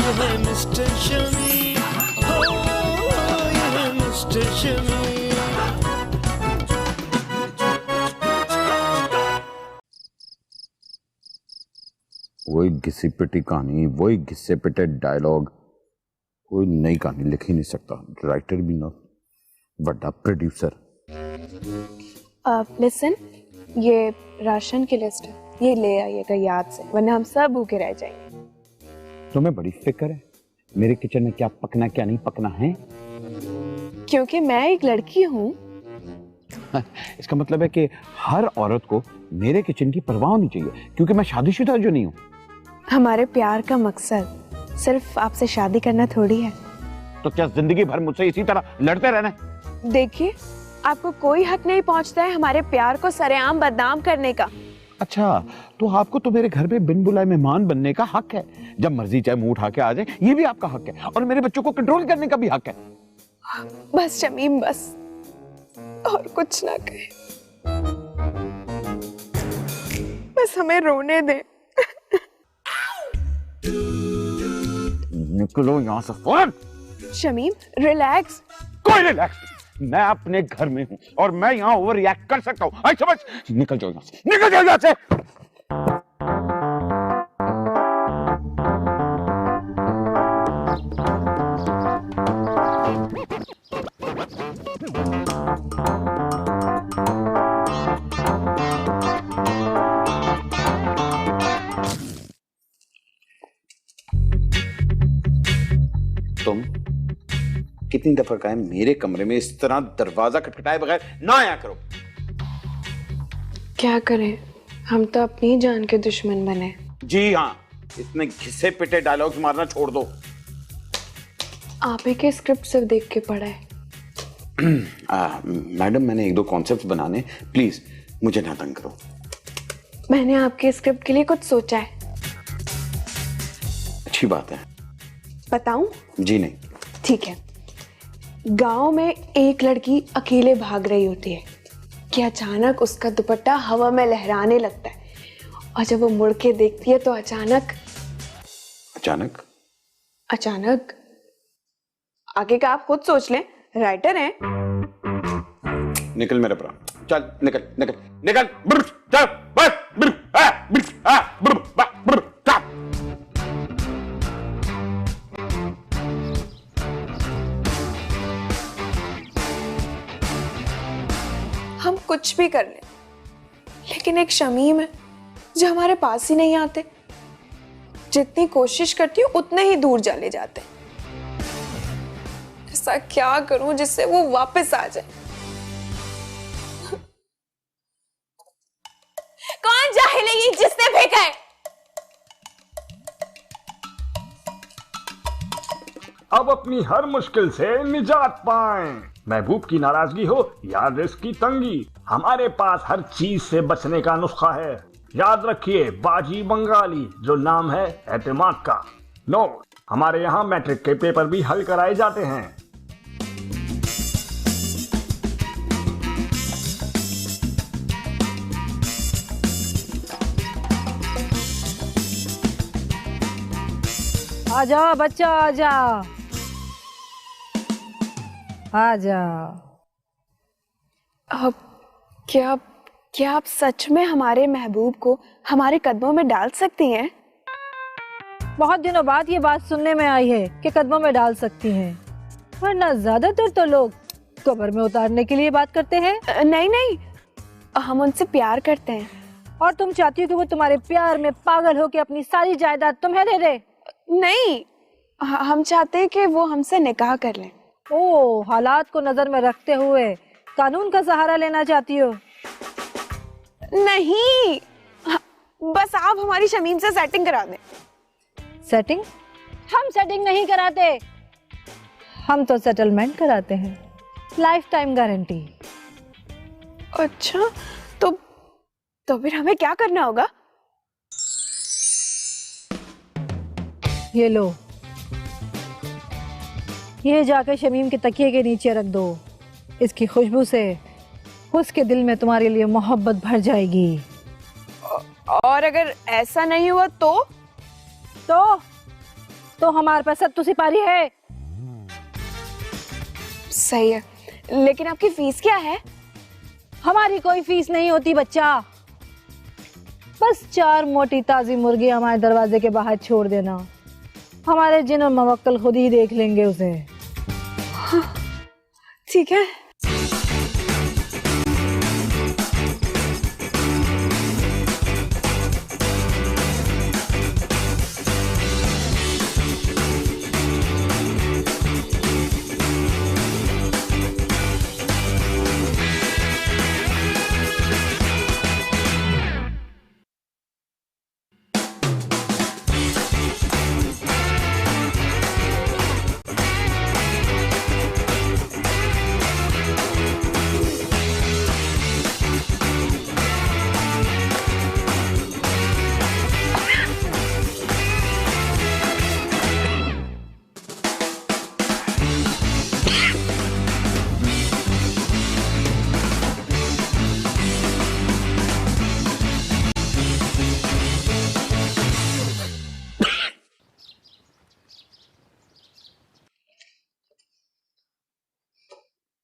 ये है मिस्टर शमी, हो ये है मिस्टर शमी। वही घिसी पिटी कहानी, वही घिसे पिटे डायलॉग। कोई नई कहानी लिख ही नहीं सकता, राइटर भी ना, बड़ा प्रोड्यूसर। लिसन, ये राशन की लिस्ट है, ये ले आइएगा याद से, वरना हम सब भूखे रह जाएंगे। तुम्हें बड़ी फिक्र है मेरे किचन में क्या पकना क्या नहीं पकना है? क्योंकि मैं एक लड़की हूँ। इसका मतलब है कि हर औरत को मेरे किचन की परवाह होनी चाहिए, क्योंकि मैं शादीशुदा जो नहीं हूँ। हमारे प्यार का मकसद सिर्फ आपसे शादी करना थोड़ी है। तो क्या जिंदगी भर मुझसे इसी तरह लड़ते रहना? देखिए, आपको कोई हक नहीं पहुंचता है हमारे प्यार को सरेआम बदनाम करने का। अच्छा, तो आपको तो मेरे घर पे बिन बुलाए मेहमान बनने का हक है। जब मर्जी चाहे मुंह उठा के आ जाए, ये भी आपका हक है। और मेरे बच्चों को कंट्रोल करने का भी हक है। बस शमीम, बस, और कुछ ना कहे, बस हमें रोने दे। निकलो यहाँ से फौरन। शमीम, रिलैक्स। कोई रिलैक्स, मैं अपने घर में हूँ और मैं यहाँ ओवर रिएक्ट कर सकता हूँ। आई समझ? निकल जाओ यहाँ से, निकल जाओ यहाँ से। तुम कितनी दफा कहा है मेरे कमरे में इस तरह दरवाजा खटखटाए बगैर ना आया करो। क्या करें, हम तो अपनी जान के दुश्मन बने। जी हाँ, इतने घिसे पिटे डायलॉग्स मारना छोड़ दो। आप ही के स्क्रिप्ट सिर्फ देख के पढ़ा है। मैडम, मैंने एक दो कॉन्सेप्ट्स बनाने, प्लीज मुझे ना तंग करो। मैंने आपके स्क्रिप्ट के लिए कुछ सोचा है। अच्छी बात है। बताऊं? जी नहीं। ठीक है। गांव में एक लड़की अकेले भाग रही होती है कि अचानक उसका दुपट्टा हवा में लहराने लगता है, और जब वो मुड़ के देखती है तो अचानक आगे का आप खुद सोच लें, राइटर हैं। निकल मेरे प्राण, चल निकल निकल निकल, ब्र, चल बस, ब्र, आ, ब्र, आ, ब्र, बा, ब्र, चल। हम कुछ भी कर लें, लेकिन एक शमीम है जो हमारे पास ही नहीं आते। जितनी कोशिश करती हूँ उतने ही दूर चले जाते हैं। ऐसा क्या करूं जिससे वो वापस आ जाए? कौन जाहिल है ये जिसने फेंका है? अब अपनी हर मुश्किल से निजात पाएं। महबूब की नाराजगी हो या रिस्क की तंगी, हमारे पास हर चीज से बचने का नुस्खा है। याद रखिए, बाजी बंगाली, जो नाम है एतमाद का। नोट, हमारे यहाँ मैट्रिक के पेपर भी हल कराए जाते हैं। आ जाओ बच्चा, आ जाओ, आ जाओ। अब क्या आप सच में हमारे महबूब को हमारे कदमों में डाल सकती हैं? बहुत दिनों बाद ये बात सुनने में आई है कि कदमों में डाल सकती हैं, वरना ज्यादातर तो लोग कब्र में उतारने के लिए बात करते हैं। नहीं, हम उनसे प्यार करते हैं। और तुम चाहती हो कि वो तुम्हारे प्यार में पागल हो के अपनी सारी जायदाद तुम्हें दे दे? नहीं, हम चाहते हैं कि वो हमसे निकाह कर लें। ओ, हालात को नजर में रखते हुए कानून का सहारा लेना चाहती हो? नहीं, बस आप हमारी शमीम से सेटिंग करा दें। सेटिंग? हम सेटिंग नहीं कराते, हम तो सेटलमेंट कराते हैं, लाइफ टाइम गारंटी। अच्छा, तो फिर हमें क्या करना होगा? ये लो, ये जाके शमीम के तकिए के नीचे रख दो। इसकी खुशबू से उसके दिल में तुम्हारे लिए मोहब्बत भर जाएगी। और अगर ऐसा नहीं हुआ तो तो हमारे पास सत्तू सिपारी है। सही है, लेकिन आपकी फीस क्या है? हमारी कोई फीस नहीं होती बच्चा, बस 4 मोटी ताजी मुर्गी हमारे दरवाजे के बाहर छोड़ देना, हमारे जिन और मवक्कल खुद ही देख लेंगे उसे। ठीक है।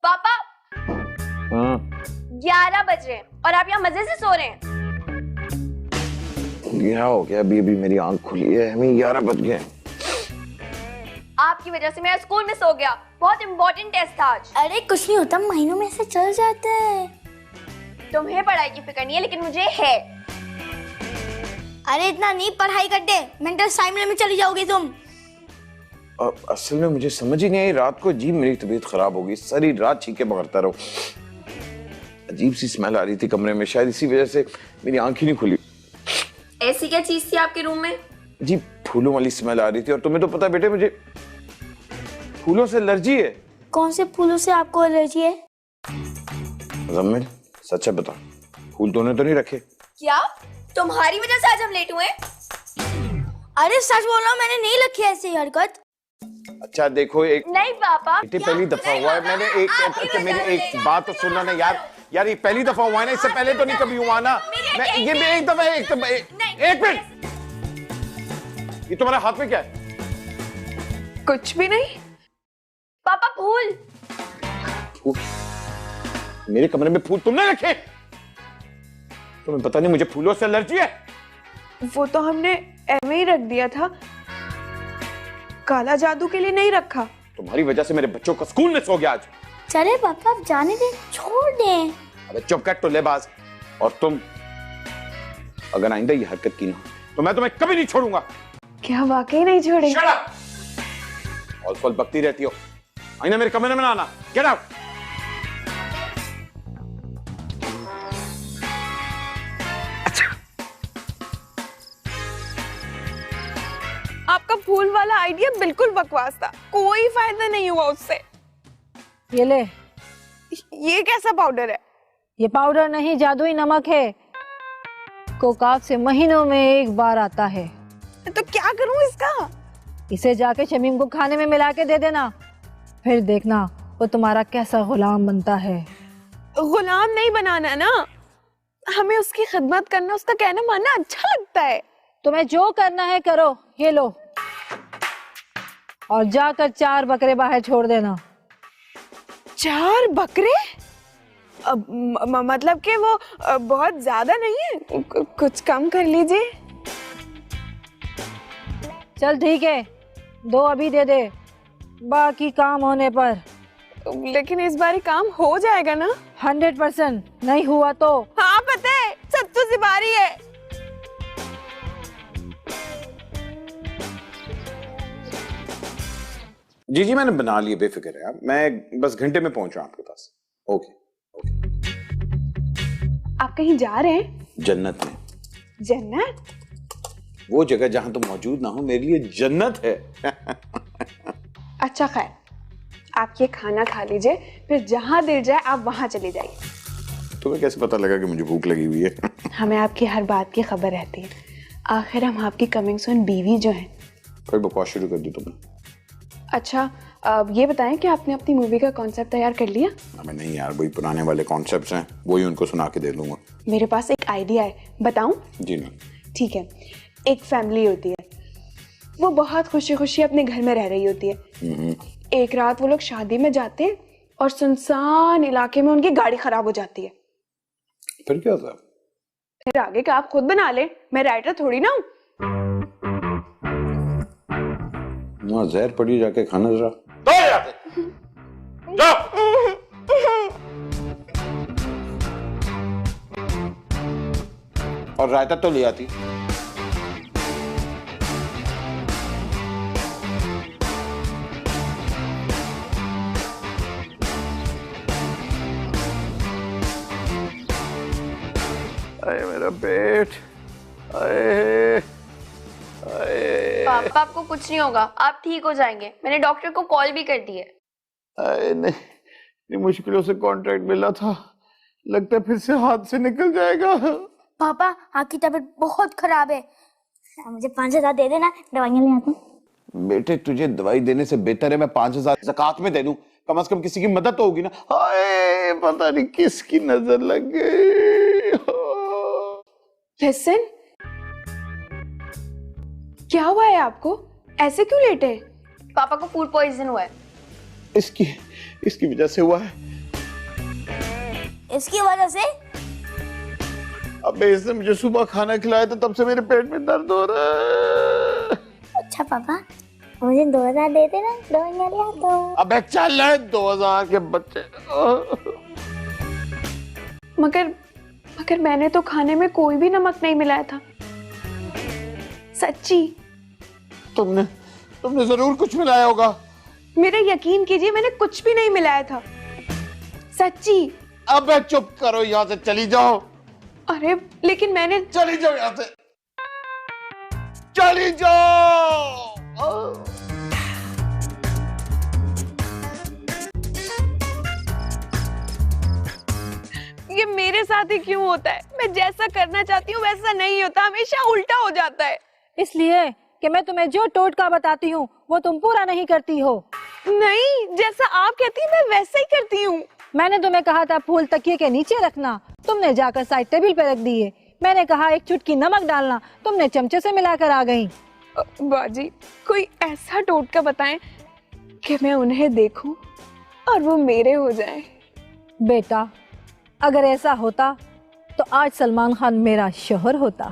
पापा 11 बज रहे हैं और आप यहाँ मजे से सो रहे हैं। क्या हो गया? अभी अभी मेरी आंख खुली है, हमें 11 बज गए। आपकी वजह से मैं स्कूल में सो गया, बहुत इंपॉर्टेंट टेस्ट था आज। अरे कुछ नहीं होता, महीनों में से चल जाते हैं। तुम्हें पढ़ाई की फिक्र नहीं है लेकिन मुझे है। अरे इतना नहीं, पढ़ाई कर दे, मेंटल साइमर में चली जाओगी तुम। असल में मुझे समझ ही नहीं आई, रात को अजीब मेरी तबीयत खराब हो गई, सारी रात छींके बगरता रहो। अजीब सी स्मेल आ रही थी कमरे में, शायद इसी वजह से मेरी आंख ही नहीं खुली। ऐसी क्या चीज थी आपके रूम में? जी फूलों वाली स्मेल आ रही थी, और तुम्हें तो पता बेटे मुझे फूलों से एलर्जी है। कौन से फूलों से आपको एलर्जी है? मुज़म्मिल सच है बता, फूल तूने तो नहीं रखे? क्या तुम्हारी वजह से आज हम लेट हुए? अरे सच बोल रहा हूँ, मैंने नहीं रखी ऐसी हरकत। अच्छा देखो, एक नहीं पापा, बेटे पहली दफा हुआ है, मैंने एक मेरी एक बात तो सुनना ना यार, ये पहली दफा हुआ है ना, इससे पहले तो नहीं कभी हुआ ना। मैं ये एक दफा एक मिनट, ये तुम्हारे हाथ में क्या है? कुछ भी नहीं पापा। फूल मेरे कमरे में फूल तुमने रखे? तुम्हें पता नहीं मुझे फूलों से एलर्जी है? वो तो हमने ऐਵੇਂ ही रख दिया था, काला जादू के लिए नहीं रखा। तुम्हारी वजह से मेरे बच्चों का स्कूल में सो गया आज। चले पापा, आप जाने दें, छोड़ दें। अबे चुप कर टुल्लेबाज, और तुम अगर आइंदा ये हरकत की ना तो मैं तुम्हें कभी नहीं छोड़ूंगा। क्या वाकई नहीं छोड़ेंगे? Shut up! और फल बकती रहती हो, आइना मेरे कमरे में ना आना। Get out. आपका फूल वाला आइडिया बिल्कुल बकवास था, कोई फायदा नहीं हुआ उससे। ये ले। ये कैसा पाउडर है? ये पाउडर नहीं, जादुई नमक है, कोकाक से महीनों में एक बार आता है। तो क्या करूं इसका? इसे जाके शमीम को खाने में मिला के दे देना, फिर देखना वो तुम्हारा कैसा गुलाम बनता है। गुलाम नहीं बनाना ना, हमें उसकी खिदमत करना, उसका कहना मानना अच्छा लगता है। तुम्हें जो करना है करो, ये लो, और जाकर 4 बकरे बाहर छोड़ देना। 4 बकरे? मतलब कि वो बहुत ज्यादा नहीं है, कुछ कम कर लीजिए। चल ठीक है, 2 अभी दे दे, बाकी काम होने पर। लेकिन इस बार काम हो जाएगा ना? 100%। नहीं हुआ तो? हाँ पता है, सत्तू सिपारी है। जी जी मैंने बना लिए, बेफिक्र है आप, मैं बस घंटे में पहुंच रहा हूं आपके पास। Okay okay. आप कहीं जा रहे हैं? जन्नत में। जन्नत? वो जगह जहां तुम मौजूद ना हो मेरे लिए जन्नत है। अच्छा खैर, आप ये खाना खा लीजिए, फिर जहां दिल जाए आप वहां चले जाइए। तुम्हें कैसे पता लगा कि मुझे भूख लगी हुई है? हमें आपकी हर बात की खबर रहती है, आखिर हम आपकी कमिंग सून बीवी जो हैं। कोई बकवास शुरू कर दी तुमने। अच्छा अब ये बताएं कि आपने अपनी मूवी का कॉन्सेप्ट तैयार कर लिया? अबे नहीं यार, वही पुराने वाले कॉन्सेप्ट्स हैं, वही उनको सुना के दे दूंगा। मेरे पास एक आइडिया है, बताऊं? जी ना। ठीक है, एक फैमिली होती है, वो बहुत खुशी खुशी अपने घर में रह रही होती है। एक रात वो लोग शादी में जाते हैं और सुनसान इलाके में उनकी गाड़ी खराब हो जाती है। फिर क्या होता है? फिर आगे का आप खुद बना ले, मैं राइटर थोड़ी ना हूँ। ना जहर पड़ी, जाके खाना जरा तो जाते जाओ। और रायता तो ले आती। अरे मेरा पेट, अरे पापा आपको कुछ नहीं होगा, आप ठीक हो जाएंगे। मैंने डॉक्टर को कॉल भी कर दी है। अरे नहीं, इतनी मुश्किलों से कॉन्ट्रैक्ट मिला था, लगता है फिर से हाथ से निकल जाएगा। पापा आपकी तबीयत बहुत खराब है, मुझे 5,000 दे देना, दवाइयाँ ले आता हूँ। बेटे तुझे दवाई देने से बेहतर है मैं 5,000 ज़कात में दे दूं, कम से कम किसी की मदद तो होगी ना। हाय पता नहीं किसकी नजर लग गई। लिसन, क्या हुआ है आपको? ऐसे क्यों लेटे? पापा को फूड पॉइजन हुआ है। इसकी वजह से हुआ है। इसकी वजह से? अबे इसने मुझे सुबह खाना खिलाया था, तब से मेरे पेट में दर्द हो रहा है। अच्छा पापा मुझे 2,000 दे देना, दवाइयाँ ले आता हूँ। अबे चल रहे 2,000 के बच्चे। मगर मैंने तो खाने में कोई भी नमक नहीं मिलाया था, सच्ची। तुमने जरूर कुछ मिलाया होगा। मेरा यकीन कीजिए, मैंने कुछ भी नहीं मिलाया था, सच्ची। अबे चुप करो, यहाँ से चली जाओ। अरे लेकिन मैंने। चली जाओ यहाँ से, चली जाओ। ये मेरे साथ ही क्यों होता है? मैं जैसा करना चाहती हूँ वैसा नहीं होता, हमेशा उल्टा हो जाता है। इसलिए कि मैं तुम्हें जो टोटका बताती हूँ वो तुम पूरा नहीं करती हो। नहीं, जैसा आप कहती हैं मैं वैसा ही करती हूँ। मैंने तुम्हें कहा था फूल तकिए के नीचे रखना, तुमने जाकर साइड टेबल पे रख दिए। मैंने कहा एक चुटकी नमक डालना, तुमने चमचे से मिलाकर आ गई। बाजी, कोई ऐसा टोटका बताएं कि मैं उन्हें देखूं और वो मेरे हो जाएं। बेटा अगर ऐसा होता तो आज सलमान खान मेरा शोहर होता।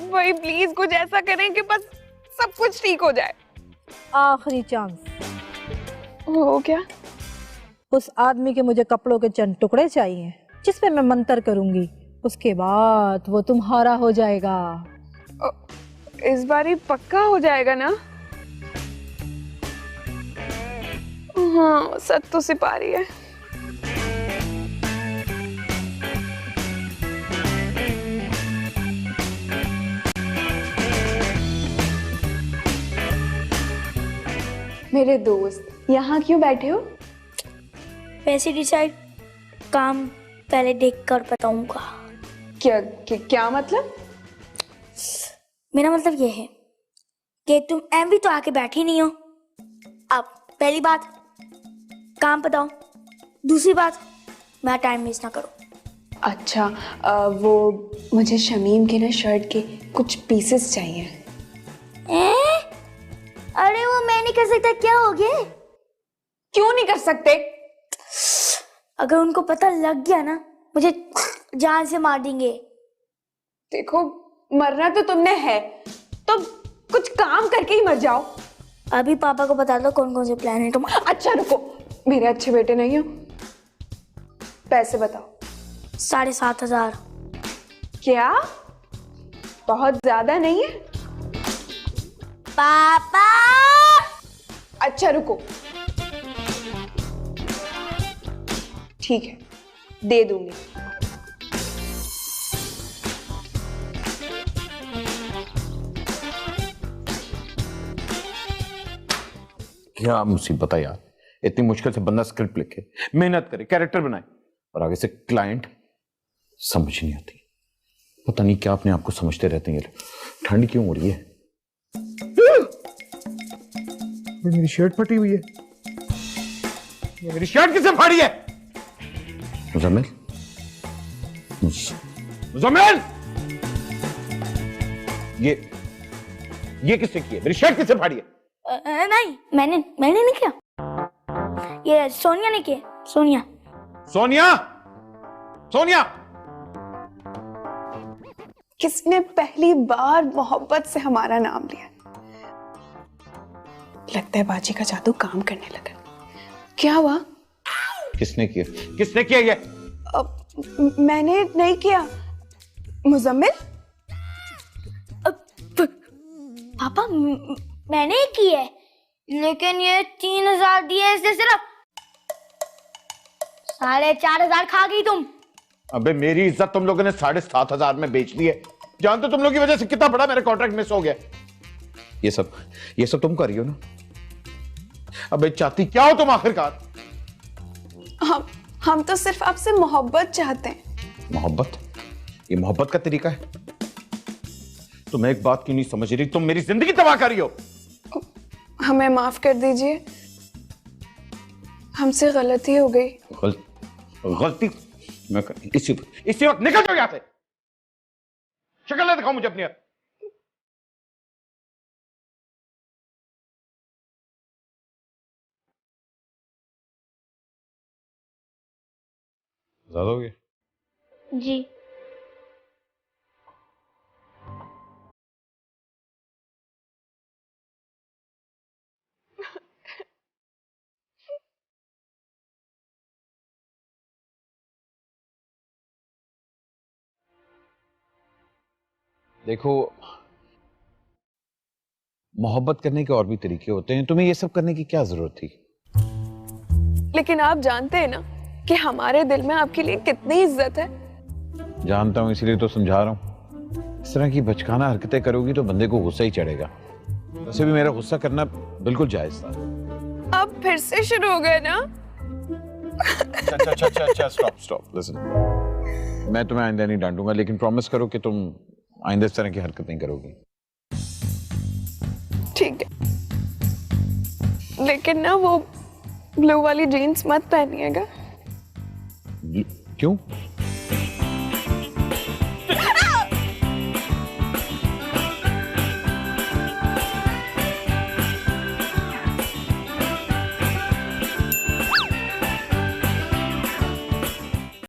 वही प्लीज कुछ ऐसा करें कि बस सब कुछ ठीक हो जाए। आखिरी चांस। वो क्या? उस आदमी के मुझे कपड़ों के चंद टुकड़े चाहिए जिस पे मैं मंतर करूंगी, उसके बाद वो तुम्हारा हो जाएगा। इस बार ही पक्का हो जाएगा ना? हाँ सच तो सिपाही है। मेरे दोस्त यहाँ क्यों बैठे हो? वैसे डिसाइड, काम पहले देखकर बताऊंगा। क्या मतलब? मेरा मतलब ये है कि तुम भी तो आके बैठी नहीं हो। अब पहली बात काम बताओ, दूसरी बात मैं टाइम वेस्ट ना करो। अच्छा वो मुझे शमीम के ना शर्ट के कुछ पीसेस चाहिए। अरे वो मैं नहीं कर सकता, क्या हो गया? क्यों नहीं कर सकते? अगर उनको पता लग गया ना मुझे जान से मार देंगे। देखो मरना तो तुमने है, तो कुछ काम करके ही मर जाओ। अभी पापा को बता दो कौन कौन से प्लान है तुम। अच्छा रुको, मेरे अच्छे बेटे नहीं हो, पैसे बताओ। 7,500। क्या बहुत ज्यादा नहीं है? पापा अच्छा रुको, ठीक है दे दूंगी। क्या मुसीबत है यार, इतनी मुश्किल से बंदा स्क्रिप्ट लिखे, मेहनत करे, कैरेक्टर बनाए और आगे से क्लाइंट समझ नहीं आती। पता नहीं क्या अपने आप को समझते रहते हैं ये लोग। ठंड क्यों हो रही है? मेरी शर्ट फटी हुई है। मेरी शर्ट किसने फाड़ी है? मुजम्मिल, मुजम्मिल, ये किसने किया? मेरी शर्ट किसने फाड़ी है? नहीं, मैंने नहीं किया, ये सोनिया ने किया। सोनिया सोनिया, सोनिया, किसने पहली बार मोहब्बत से हमारा नाम लिया? लगता है बाजी का जादू काम करने लगा। क्या हुआ? किसने किया? किसने किया ये? मैंने नहीं किया। मुजम्मिल? पापा मैंने ही की है, लेकिन ये 3000 दिए इससे सिर्फ 4500 खा गई तुम। अबे मेरी इज्जत तुम लोगों ने 7500 में बेच दी है। जानते हो तुम लोगों की वजह से कितना बड़ा मेरा कॉन्ट्रैक्ट मिस हो गया। ये सब तुम कर रही हो ना? अबे चाहती क्या हो तुम आखिरकार? हम तो सिर्फ आपसे मोहब्बत चाहते हैं। मोहब्बत? ये मोहब्बत का तरीका है? तुम एक बात क्यों नहीं समझ रही? तुम मेरी जिंदगी तबाह कर रही हो। हमें माफ कर दीजिए, हमसे गलती हो गई। गलती मैं इसी वक्त निकल जाओ यहां से। शक्ल ना दिखाओ मुझे अपनी। ज्यादा हो गया जी। देखो, मोहब्बत करने के और भी तरीके होते हैं, तुम्हें ये सब करने की क्या जरूरत थी? लेकिन आप जानते हैं ना कि हमारे दिल में आपके लिए कितनी इज्जत है। जानता हूं, इसीलिए तो समझा रहा हूं। इस तरह की बचकाना हरकतें करोगी तो बंदे को गुस्सा ही चढ़ेगा। वैसे भी मेरा गुस्सा करना बिल्कुल जायज था। अब फिर से शुरू हो गए ना? अच्छा, स्टॉप लिसन। मैं तुम्हें आइंदा नहीं डांटूंगा, लेकिन प्रॉमिस करो कि तुम आइंदा इस तरह की हरकत नहीं करोगी। ठीक है, लेकिन ना वो ब्लू वाली जीन्स मत पहनिएगा। क्यों?